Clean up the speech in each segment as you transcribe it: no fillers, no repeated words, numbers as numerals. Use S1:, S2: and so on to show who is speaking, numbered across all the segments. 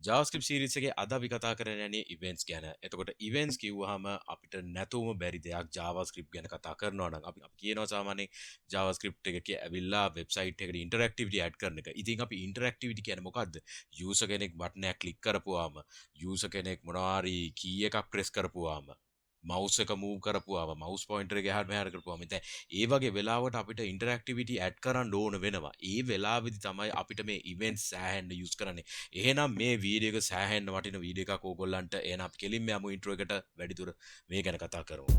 S1: JavaScript series එකේ අද අපි කතා කරන්න යන්නේ events ගැන. එතකොට events කිව්වහම අපිට නැතුවම බැරි දෙයක් JavaScript ගැන කතා කරනවා නම් අපි කියනවා සාමාන්‍යයෙන් JavaScript එකේ ඇවිල්ලා website එකට interactivity add කරන එක. ඉතින් අපි interactivity කියන්නේ මොකද්ද? user කෙනෙක් button එකක් click කරපුවාම user කෙනෙක් මොනවා හරි key එකක් press කරපුවාම mouse එක move කරපුවාම mouse pointer එක එහාට මෙහාට කරපුවාම දැන් ඒ වගේ වෙලාවට අපිට interactivity add කරන්න ඕන වෙනවා. ඒ වෙලාවෙදි තමයි අපිට මේ events සෑහෙන්න use කරන්නේ. එහෙනම් මේ වීඩියෝ එක සෑහෙන්න වටින වීඩියෝ එකක් ඕගොල්ලන්ට. එහෙනම් අපි කෙලින්ම යමු intro එකට වැඩිදුර මේ ගැන කතා කරමු.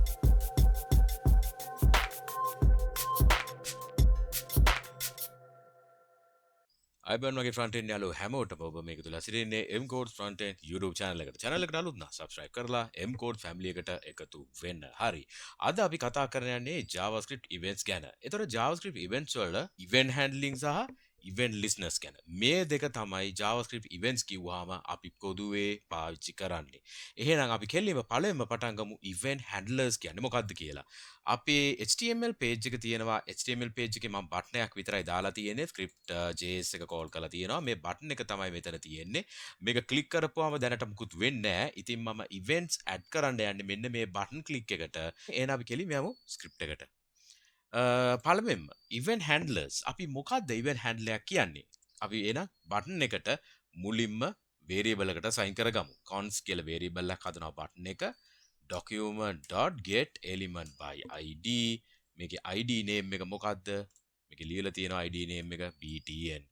S1: අයිබන් වගේ ෆ්‍රන්ට් එන්ඩ් යාළුවෝ හැමෝටම ඔබ මේක තුල සිටින්නේ MCodes Frontend YouTube channel එකට. channel එකට අලුත් නම් subscribe කරලා MCodes family එකට එකතු වෙන්න. හරි. අද අපි කතා කරන්න යන්නේ JavaScript events ගැන. ඒතර JavaScript events වල event handling සහ event listeners ගැන. මේ දෙක තමයි JavaScript events කිව්වහම අපි පොදුවේ පාවිච්චි කරන්නේ. එහෙනම් අපි කෙලින්ම පළවෙනිම පටන් ගමු event handlers කියන්නේ මොකක්ද කියලා. අපේ HTML page එක තියෙනවා. HTML page එකේ මම බටන් එකක් විතරයි දාලා තියෙන්නේ. script js එක call කරලා තියෙනවා. මේ බටන් එක තමයි මෙතන තියෙන්නේ. මේක click කරපුවාම දැනට මුකුත් වෙන්නේ නැහැ. ඉතින් මම events add කරන්න යන්නේ මෙන්න මේ button click එකට. එහෙනම් අපි කෙලින්ම යමු script එකට. පළවෙනිම event handlers අපි මොකක්ද event handler කියන්නේ? අපි එන button එකට මුලින්ම variable එකකට assign කරගමු. const කියලා variable එකක් හදනවා button එක. document.getElementById මේකේ id name එක මොකක්ද? මේකේ ලියලා තියෙනවා id name එක btn.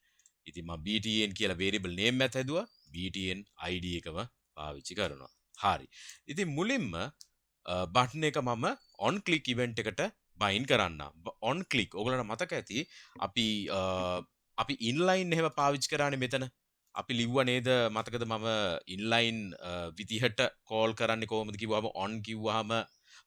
S1: ඉතින් මම btn කියලා variable name එකක් හැදුවා. btn id එකම පාවිච්චි කරනවා. හරි. ඉතින් මුලින්ම button එක මම on click event එකට bind කරන්න. on click ඔයගොල්ලන්ට මතක ඇති අපි inline එහෙම පාවිච්චි කරානේ මෙතන. අපි ලිව්වා නේද මතකද මම inline විදිහට call කරන්නේ කොහොමද කිව්වම on කිව්වහම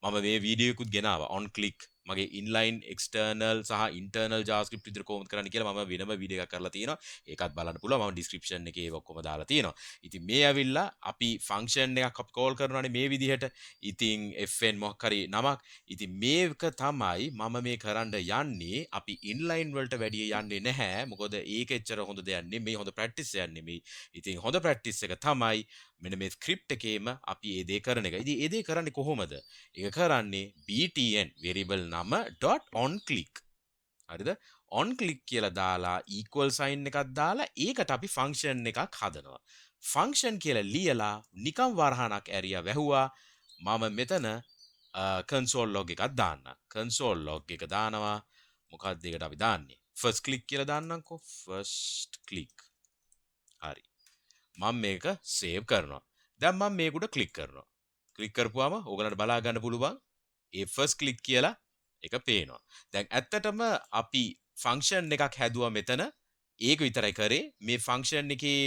S1: මම මේ වීඩියෝ එකකුත් ගෙනාවා on click මගේ inline external සහ internal JavaScript විදිහට කොහොමද කරන්නේ කියලා මම වෙනම වීඩියෝ එකක් කරලා තියෙනවා. ඒකත් බලන්න පුළුවන්. මම description එකේ ඒක ඔක්කොම දාලා තියෙනවා. ඉතින් මේ ඇවිල්ලා අපි function එකක් අපි call කරනවානේ මේ විදිහට. ඉතින් fn මොකක් හරි නමක්. ඉතින් මේක තමයි මම මේ කරන්න යන්නේ. අපි inline වලට වැඩිය යන්නේ නැහැ. මොකද ඒක එච්චර හොඳ දෙයක් නෙමෙයි. හොඳ practice එකක් නෙමෙයි. ඉතින් හොඳ practice එක තමයි මෙන්න මේ script එකේම අපි ඒ දේ කරන එක. ඉතින් ඒ දේ කරන්නේ කොහොමද? ඒක කරන්නේ btn variable නම .onClick. හරිද? onClick කියලා දාලා equal sign එකක් දාලා ඒකට අපි function එකක් හදනවා. function කියලා ලියලා නිකම් වරහණක් ඇරියා වැහුවා. මම මෙතන console log එකක් දාන්න. console log එක දානවා. මොකක්ද ඒකට අපි දාන්නේ? first click කියලා දාන්නම්කෝ. first click. හරි. මම මේක save කරනවා. දැන් මම මේක උඩ click කරනවා. click කරපුවාම ඕගලන්ට බලා ගන්න පුළුවන් ඒ first click කියලා එක පේනවා. දැන් ඇත්තටම අපි function එකක් හැදුවා මෙතන. ඒක විතරයි කරේ. මේ function එකේ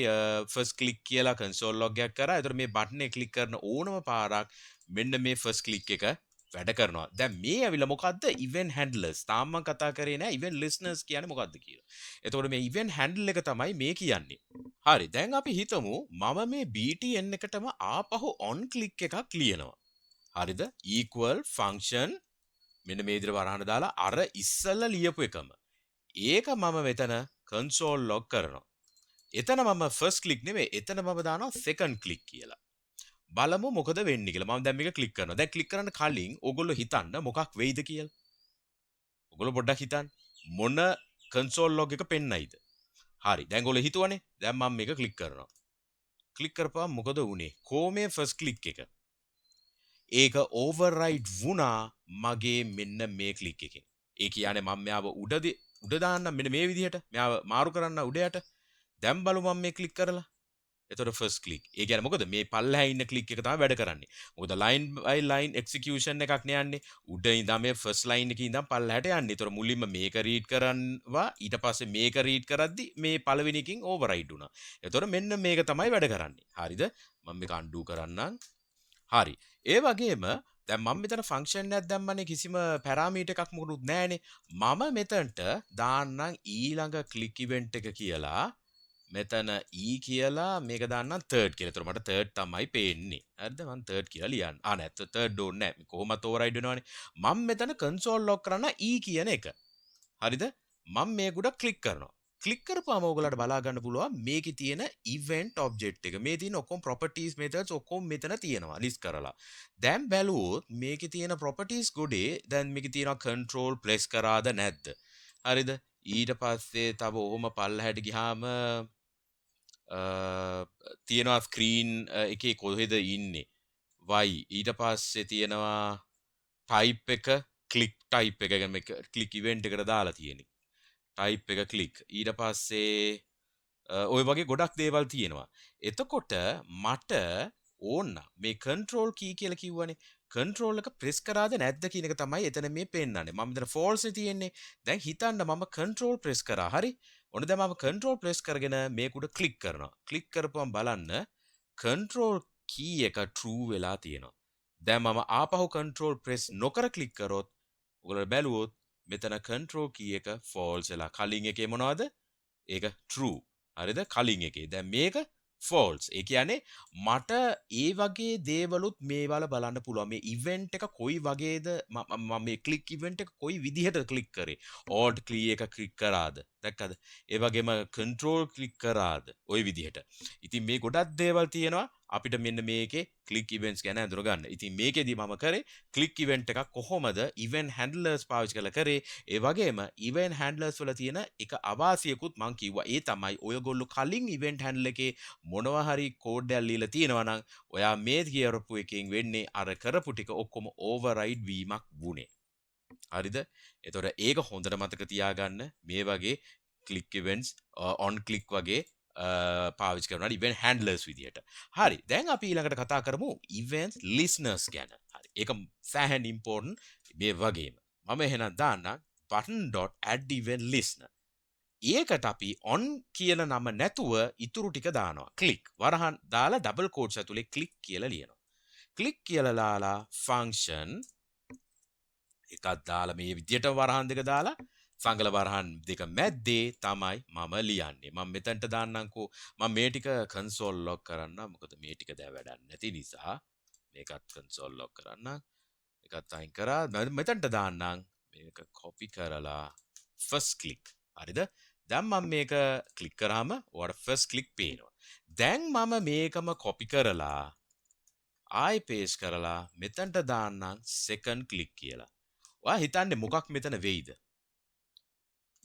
S1: first click කියලා console log එකක් කරා. ඒතර මේ button එක click කරන ඕනම පාරක් මෙන්න මේ first click එක වැඩ කරනවා. දැන් මේ ඇවිල්ලා මොකද්ද? event handlers. තාම මම කතා කරේ නෑ event listeners කියන්නේ මොකද්ද කියලා. එතකොට මේ event handle එක තමයි මේ කියන්නේ. හරි. දැන් අපි හිතමු මම මේ btn එකටම ආපහු on click එකක් ලියනවා. හරිද? equal function මෙන්න මේ විදිහට වරහන දාලා අර ඉස්සෙල්ලා ලියපු එකම. ඒක මම මෙතන console log කරනවා. එතන මම first click නෙමෙයි. එතන මම දානවා second click කියලා. බලමු මොකද වෙන්නේ කියලා. මම දැන් මේක ක්ලික් කරනවා. දැන් ක්ලික් කරන්න කලින් ඕගොල්ලෝ හිතන්න මොකක් වෙයිද කියලා. ඕගොල්ලෝ පොඩ්ඩක් හිතන්න. මොන console log එක පෙන්නයිද? හරි. දැන් ඕගොල්ලෝ හිතුවනේ. දැන් මම මේක ක්ලික් කරනවා. ක්ලික් කරපුවම මොකද වුනේ? කොහොමේ first click එක? ඒක override වුණා මගේ මෙන්න මේ click එකෙන්. ඒ කියන්නේ මම මෙයාව උඩ දාන්න මෙන්න මේ විදිහට. මෙයාව මාරු කරන්න උඩයට. දැන් බලමු මම මේ ක්ලික් කරලා. එතකොට first click. ඒ කියන්නේ මොකද මේ පල්ලෙහා ඉන්න click එක තමයි වැඩ කරන්නේ. මොකද line by line execution එකක් නේ යන්නේ. උඩ ඉඳන් මේ first line එකේ ඉඳන් පල්ලෙහාට යන්නේ. එතකොට මුලින්ම මේක read කරනවා. ඊට පස්සේ මේක read කරද්දි මේ පළවෙනි එකකින් override වුණා. එතකොට මෙන්න මේක තමයි වැඩ කරන්නේ. හරිද? මම මේක undo කරන්නම්. හරි. ඒ වගේම දැන් මම මෙතන ෆන්ක්ෂන් එකක් දැම්මනේ කිසිම පැරාමීටර් එකක් මොකුත් නැහැනේ. මම මෙතනට දාන්නම් ඊළඟ click event එක කියලා. මෙතන e කියලා මේක දාන්නම් third කියලා. ඒතර මට third තමයි පේන්නේ. හරිද? මම third කියලා ලියන්න. නැත්ත third ඕනේ නැහැ. කොහොමද override වෙනවනේ. මම මෙතන console log කරන්න e කියන එක. හරිද? මම මේක උඩ click කරනවා. ක්ලික් කරපුවාම ඔයගලට බලා ගන්න පුළුවන් මේකේ තියෙන event object එක. මේ තියෙන ඔක්කොම properties methods ඔක්කොම මෙතන තියෙනවා list කරලා. දැන් බැලුවොත් මේකේ තියෙන properties ගොඩේ දැන් මේකේ තියෙනවා control press කරාද නැද්ද? හරිද? ඊට පස්සේ තව ඔහොම පල්ලහැට ගියාම තියෙනවා ස්ක්‍රීන් එකේ කොහෙද ඉන්නේ? y ඊට පස්සේ තියෙනවා type එක click type එක ගැන මේක click event එකට දාලා තියෙන්නේ. type එක click ඊට පස්සේ ඔය වගේ ගොඩක් දේවල් තියෙනවා. එතකොට මට ඕන මේ control key කියලා කිව්වනේ. control එක press කරාද නැද්ද කියන එක තමයි එතන මේ පෙන්නන්නේ. මම මෙතන false තියෙන්නේ. දැන් හිතන්න මම control press කරා. හරි. ඔන්න දැන් මම control press කරගෙන මේක උඩ click කරනවා. click කරපුවම බලන්න control key එක true වෙලා තියෙනවා. දැන් මම ආපහු control press නොකර click කරොත් ඔයගොල්ලෝ බැලුවොත් මෙතන control key එක false වෙලා කලින් එකේ මොනවද? ඒක true. හරිද? කලින් එකේ. දැන් මේක false. ඒ කියන්නේ මට ඒ වගේ දේවලුත් මේවල බලන්න පුළුවන්. මේ event එක කොයි වගේද මම මේ click event එක කොයි විදිහට click කරේ. alt click එක click කරාද? දැක්කද? ඒ වගේම control click කරාද? ওই විදිහට. ඉතින් මේ ගොඩක් දේවල් තියෙනවා. අපිට මෙන්න මේකේ click events ගැන අඳුර ගන්න. ඉතින් මේකෙදි මම කරේ click event එකක් කොහොමද event handlers පාවිච්චි කරලා කරේ. ඒ වගේම event handlers වල තියෙන එක අවාසියකුත් මම කිව්වා. ඒ තමයි ඔයගොල්ලෝ කලින් event handler එකේ මොනවා හරි කෝඩ් එකක් ලියලා තියෙනවා නම් ඔයා මේ කියරපු එකෙන් වෙන්නේ අර කරපු ටික ඔක්කොම override වීමක් වුනේ. හරිද? එතකොට ඒක හොඳට මතක තියාගන්න මේ වගේ click events on click වගේ පාවිච්චි කරනවා event handlers විදියට. හරි. දැන් අපි ඊළඟට කතා කරමු event listeners ගැන. හරි. ඒක සෑහෙන important මේ වගේම. මම එහෙනම් දාන්න button.addEventListener. ඒකට අපි on කියන නම නැතුව ඉතුරු ටික දානවා. click වරහන් දාලා double quotes ඇතුලේ click කියලා ලියනවා. click කියලා දාලා function එකක් දාලා මේ විදියට වරහන් දෙක දාලා සංගල වරහන් දෙක මැද්දේ තමයි මම ලියන්නේ. මම මෙතනට දාන්නම්කෝ. මම මේ ටික console log කරන්න. මොකද මේ ටික දැන් වැඩක් නැති නිසා මේකත් console log කරන්න. ඒකත් අයින් කරා. මෙතනට දාන්නම්. මේක copy කරලා first click. හරිද? දැන් මම මේක click කරාම ඔයාලට first click පේනවා. දැන් මම මේකම copy කරලා ආයි paste කරලා මෙතනට දාන්නම් second click කියලා. ඔයා හිතන්නේ මොකක් මෙතන වෙයිද?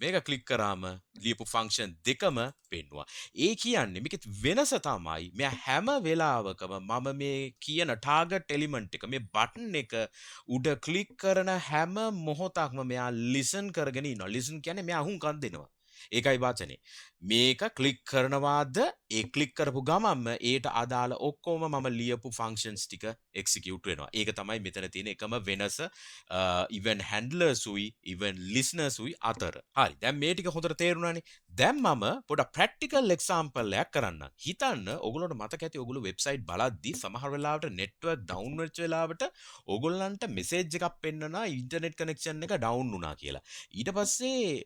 S1: මේක ක්ලික් කරාම ලියපු ෆන්ක්ෂන් දෙකම පෙන්නවා. ඒ කියන්නේ මේකෙත් වෙනස තමයි මෙයා හැම වෙලාවකම මම මේ කියන ටාගට් එලිමන්ට් එක මේ බටන් එක උඩ ක්ලික් කරන හැම මොහොතක්ම මෙයා ලිසන් කරගෙන ඉන්නවා. ලිසන් කියන්නේ මෙයා අහුම්කම් දෙනවා. ඒකයි වචනේ. මේක ක්ලික් කරනවාද ඒ ක්ලික් කරපු ගමන්ම ඒට අදාළ ඔක්කොම මම ලියපු ෆන්ක්ෂන්ස් ටික එක්සිකියුට් වෙනවා. ඒක තමයි මෙතන තියෙන එකම වෙනස event handlers උයි event listeners උයි අතර. හරි. දැන් මේ ටික හොඳට තේරුණානේ. දැන් මම පොඩක් ප්‍රැක්ටිකල් එක්සැම්පල් එකක් කරන්නම්. හිතන්න ඔයගොල්ලෝට මතක ඇති ඔයගොල්ලෝ වෙබ්සයිට් බලද්දි සමහර වෙලාවට නෙට්වර්ක් ඩවුන් වෙච්ච වෙලාවට ඔයගොල්ලන්ට මෙසේජ් එකක් පෙන්නනවා ඉන්ටර්නෙට් කනෙක්ෂන් එක ඩවුන් වුණා කියලා. ඊට පස්සේ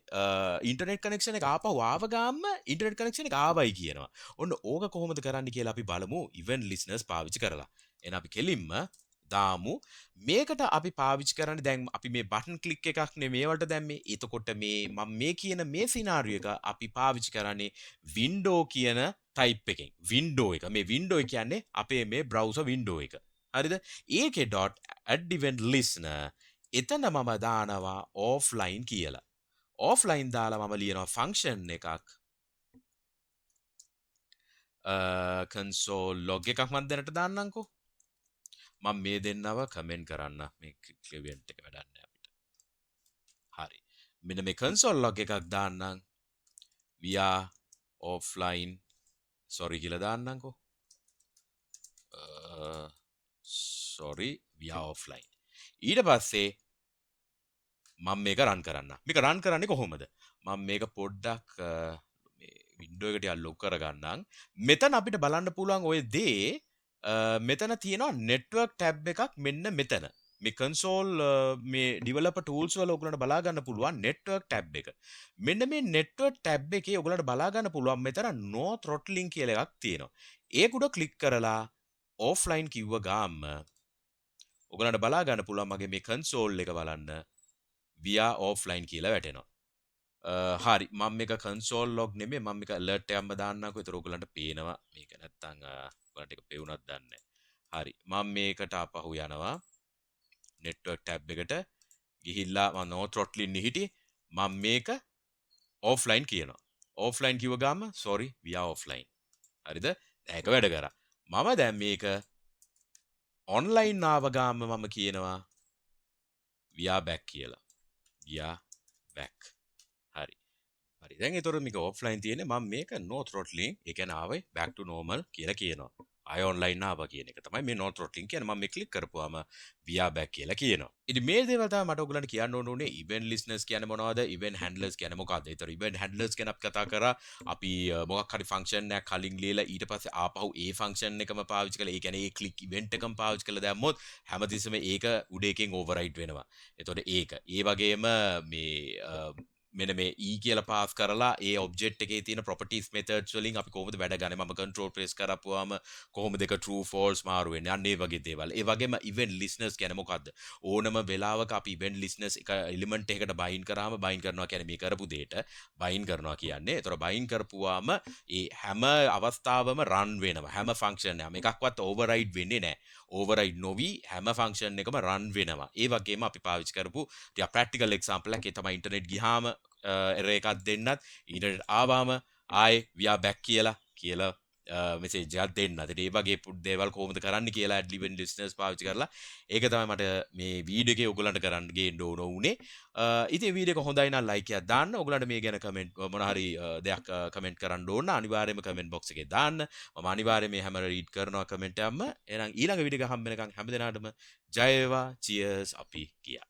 S1: ඉන්ටර්නෙට් කනෙක්ෂන් එක ආපහු ආව ගාම ඉන්ටර්නෙට් කනෙක්ෂන් එක ආවයි කියනවා. ඔන්න ඕක කොහොමද කරන්න කියලා අපි බලමු event listeners පාවිච්චි කරලා. එහෙනම් අපි කෙලින්ම දාමු මේකට අපි පාවිච්චි කරන්නේ දැන් අපි මේ බටන් ක්ලික් එකක් නේ මේවට දැම්මේ. එතකොට මේ මම මේ කියන මේ සිනාරියෝ එක අපි පාවිච්චි කරන්නේ window කියන type එකෙන්. window එක. මේ window කියන්නේ අපේ මේ browser window එක. හරිද? ඒකේ .addEventListener එතන මම දානවා offline කියලා. offline දාලා මම ලියනවා function එකක් console log එකක් මම දැනට දාන්නම්කෝ. මම මේ දෙන්නව කමෙන්ට් කරන්න. මේ ක්ලියර් එක වැඩක් නෑ අපිට. හරි. මෙන්න මේ console log එකක් දාන්නම්. we are offline sorry කියලා දාන්නම්කෝ. sorry we are offline. ඊට පස්සේ මම මේක රන් කරන්න. මේක රන් කරන්නේ කොහොමද? මම මේක පොඩ්ඩක් මේ වින්ඩෝ එකට අල්ලොක් කරගන්නම්. මෙතන අපිට බලන්න පුළුවන් ඔය දේ මෙතන තියෙනවා network tab එකක් මෙන්න මෙතන. මේ console මේ developer tools වල ඔයගලන්ට බලා ගන්න පුළුවන් network tab එක. මෙන්න මේ network tab එකේ ඔයගලන්ට බලා ගන්න පුළුවන් මෙතන no throttling කියලා එකක් තියෙනවා. ඒක උඩ ක්ලික් කරලා offline කිව්ව ගාම ඔයගලන්ට බලා ගන්න පුළුවන් මගේ මේ console එක බලන්න we are offline කියලා වැටෙනවා. හරි මම මේක console log නෙමෙයි මම මේක alert එකක්ම දාන්නකෝ. ඒතර ඔයගලන්ට පේනවා. මේක නැත්තම් ඔයගලන්ට ඒක පෙවුනක් දන්නේ. හරි මම මේකට ආපහු යනවා. network tab එකට ගිහිල්ලා මම no throttling හිටියේ. මම මේක offline කියනවා. offline කිව්ව ගාම sorry we are offline. හරිද? ඒක වැඩ කරා. මම දැන් මේක online ආව ගාම මම කියනවා we are back කියලා. we are back. හරි. හරි දැන් ඒතර මේක ඔෆ්ලයින් තියෙන්නේ මම මේක no throttling ඒ කියන්නේ ආවේ back to normal කියලා කියනවා. ආය ඔන්ලයින් ආවා කියන එක තමයි මේ no throttling කියන්නේ. මම මේ ක්ලික් කරපුවාම we are back කියලා කියනවා. ඉතින් මේ දේවල් තමයි මට ඔයගලන්ට කියන්න ඕනේ event listeners කියන්නේ මොනවද? event handlers කියන්නේ මොකක්ද? ඒතර event handlers ගැන අපි කතා කරා. අපි මොකක් හරි function එකක් කලින් ලියලා ඊට පස්සේ ආපහු ඒ function එකම පාවිච්චි කරලා ඒ කියන්නේ ඒ click event එකම පාවිච්චි කරලා දැම්මොත් හැමතිස්සෙම ඒක උඩ එකෙන් override වෙනවා. එතකොට ඒක. ඒ වගේම මේ මෙන්න මේ e කියලා පාස් කරලා ඒ ඔබ්ජෙක්ට් එකේ තියෙන properties methods වලින් අපි කොහොමද වැඩ ගන්නේ මම control press කරපුවාම කොහොමද ඒක true false මාරු වෙන්නේ අන්න ඒ වගේ දේවල්. ඒ වගේම event listeners කියන්නේ මොකද්ද? ඕනම වෙලාවක අපි event listeners එක element එකකට bind කරාම bind කරනවා කියන්නේ මේ කරපු දෙයට bind කරනවා කියන්නේ. ඒතර bind කරපුවාම ඒ හැම අවස්ථාවම run වෙනවා. හැම function එකම එකක්වත් override වෙන්නේ නැහැ. override නොවි හැම function එකම run වෙනවා. ඒ වගේම අපි පාවිච්චි කරපු ටික practical example එකක් ඒ තමයි internet ගියාම error එකක් දෙන්නත් internet ආවම ආයේ we are back කියලා message එකක් දෙන්න. ඉතින් මේ වගේ දේවල් කොහොමද කරන්න කියලා addEvent listeners පාවිච්චි කරලා ඒක තමයි මට මේ වීඩියෝ එකේ ඔයගලන්ට කරන්න ගේන්න ඕන උනේ. ඉතින් වීඩියෝ එක හොඳයි නම් like එකක් දාන්න. ඔයගලන්ට මේ ගැන comment මොන හරි දෙයක් comment කරන්න ඕන නම් අනිවාර්යයෙන්ම comment box එකේ දාන්න. මම අනිවාර්යයෙන් මේ හැම read කරනවා comment එකක්ම. එහෙනම් ඊළඟ වීඩියෝ එක හම්බ වෙනකන් හැමදෙනාටම ජය වේවා. cheers අපි ගියා.